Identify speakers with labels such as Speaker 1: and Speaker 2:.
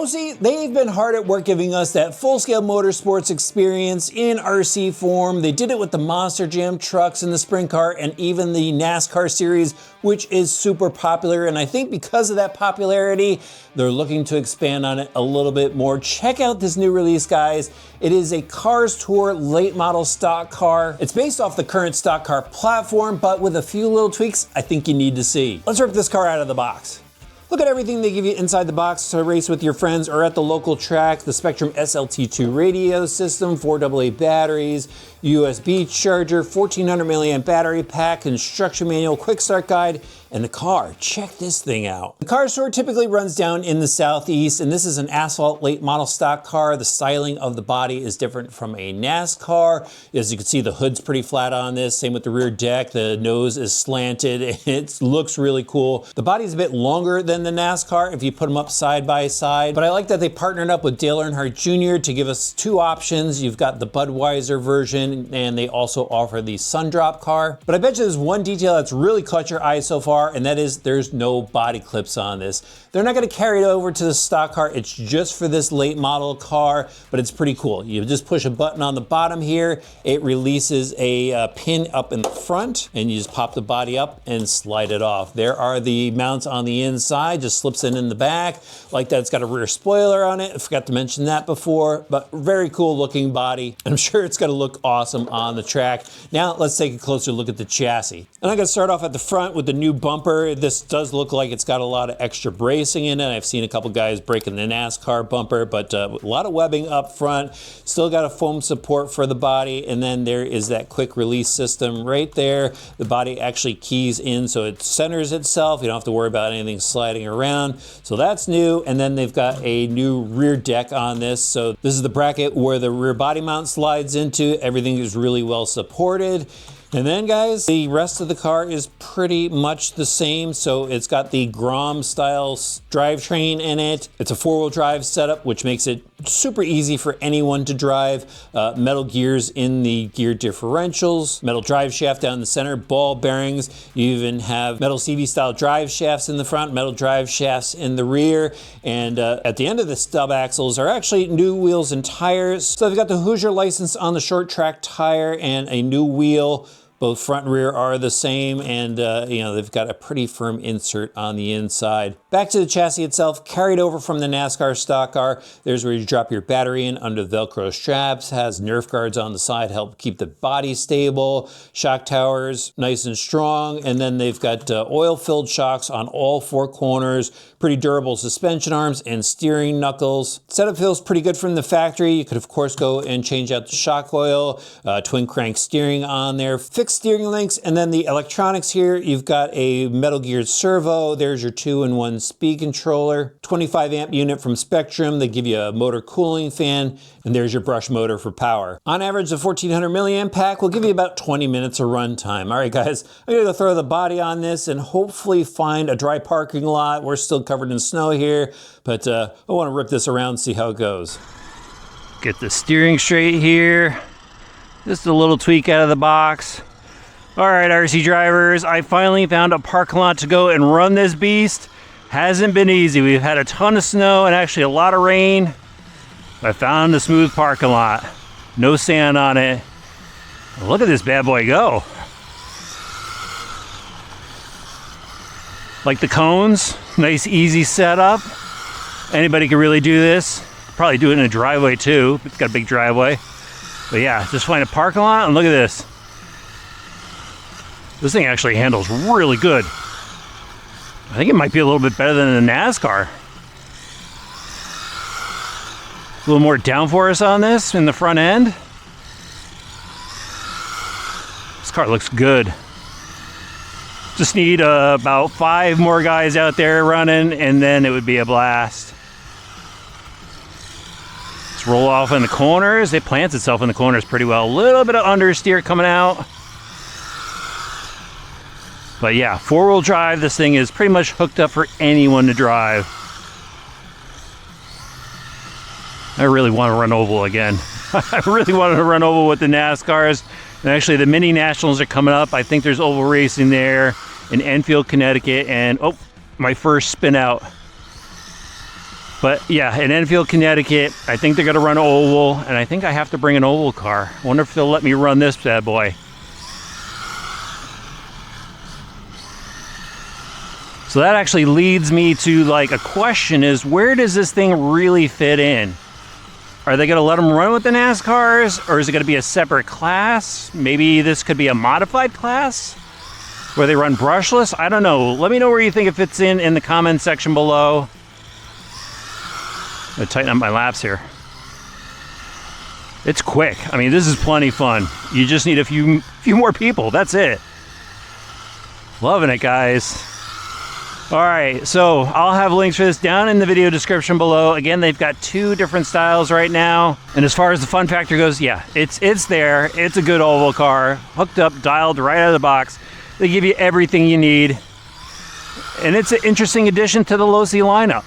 Speaker 1: Losi, they've been hard at work giving us that full-scale motorsports experience in RC form. They did it with the Monster Jam trucks and the sprint car and even the NASCAR series, which is super popular. And I think because of that popularity, they're looking to expand on it a little bit more. Check out this new release, guys. It is a Cars Tour late model stock car. It's based off the current stock car platform, but with a few little tweaks I think you need to see. Let's rip this car out of the box. Look at everything they give you inside the box to race with your friends or at the local track. The Spectrum SLT2 radio system, 4 AA batteries, USB charger, 1400 milliamp battery pack, construction manual, quick start guide, and the car. Check this thing out. The car store typically runs down in the southeast, and this is an Asphalt late model stock car. The styling of the body is different from a NASCAR. As you can see, the hood's pretty flat on this. Same with the rear deck. The nose is slanted. It looks really cool. The body's a bit longer than the NASCAR if you put them up side by side, but I like that they partnered up with Dale Earnhardt Jr. to give us two options. You've got the Budweiser version, and they also offer the Sundrop car. But I bet you there's one detail that's really caught your eye so far, and that is there's no body clips on this. They're not going to carry it over to the stock car. It's just for this late model car, but it's pretty cool. You just push a button on the bottom here. It releases a pin up in the front, and you just pop the body up and slide it off. There are the mounts on the inside, just slips in the back. Like that, it's got a rear spoiler on it. I forgot to mention that before, but very cool looking body. I'm sure it's going to look awesome on the track. Now let's take a closer look at the chassis. And I'm going to start off at the front with the new bumper. This does look like it's got a lot of extra bracing in it. I've seen a couple guys breaking the NASCAR bumper, but a lot of webbing up front. Still got a foam support for the body, and then there is that quick release system right there. The body actually keys in so it centers itself. You don't have to worry about anything sliding around. So that's new, and then they've got a new rear deck on this. So this is the bracket where the rear body mount slides into. Everything is really well supported. And then, guys, the rest of the car is pretty much the same. So it's got the Grom style drivetrain in it. It's a four-wheel drive setup, which makes it super easy for anyone to drive. Metal gears in the gear differentials, metal drive shaft down the center, ball bearings. You even have metal CV style drive shafts in the front, metal drive shafts in the rear. And at the end of the stub axles are actually new wheels and tires. So they've got the Hoosier license on the short track tire and a new wheel. Both front and rear are the same, and you know, they've got a pretty firm insert on the inside. Back to the chassis itself, carried over from the NASCAR stock car. There's where you drop your battery in under the Velcro straps. Has Nerf guards on the side, help keep the body stable. Shock towers, nice and strong. And then they've got oil-filled shocks on all four corners. Pretty durable suspension arms and steering knuckles. Setup feels pretty good from the factory. You could, of course, go and change out the shock oil. Twin crank steering on there. Fixed steering links, and then the electronics here, you've got a metal geared servo. There's your 2-in-1 speed controller, 25 amp unit from Spectrum. They give you a motor cooling fan, and there's your brush motor for power. On average, the 1400 milliamp pack will give you about 20 minutes of run time. All right, guys, I'm gonna go throw the body on this and hopefully find a dry parking lot. We're still covered in snow here, but I want to rip this around and see how it goes. Get the steering straight here. Just a little tweak out of the box. All right, RC drivers, I finally found a parking lot to go and run this beast. Hasn't been easy. We've had a ton of snow and actually a lot of rain. I found a smooth parking lot. No sand on it. Look at this bad boy go. Like the cones, nice easy setup. Anybody can really do this. Probably do it in a driveway too. It's got a big driveway. But yeah, just find a parking lot and look at this. This thing actually handles really good. I think it might be a little bit better than the NASCAR. A little more downforce on this in the front end. This car looks good. Just need about 5 more guys out there running, and then it would be a blast. Let's roll off in the corners. It plants itself in the corners pretty well. A little bit of understeer coming out. But yeah, 4-wheel drive, this thing is pretty much hooked up for anyone to drive. I really want to run oval again. I really wanted to run oval with the NASCARs. And actually the mini nationals are coming up. I think there's oval racing there in Enfield, Connecticut. And oh, my first spin out. But yeah, in Enfield, Connecticut, I think they're going to run oval, and I think I have to bring an oval car. I wonder if they'll let me run this bad boy. So that actually leads me to like a question is, where does this thing really fit in? Are they going to let them run with the NASCARs, or is it going to be a separate class? Maybe this could be a modified class where they run brushless. I don't know. Let me know where you think it fits in the comment section below. I'm going to tighten up my laps here. It's quick. I mean, this is plenty fun. You just need a few more people. That's it. Loving it, guys. All right, so I'll have links for this down in the video description below. Again, they've got 2 different styles right now. And as far as the fun factor goes, yeah, it's there. It's a good oval car, hooked up, dialed right out of the box. They give you everything you need. And it's an interesting addition to the Losi lineup.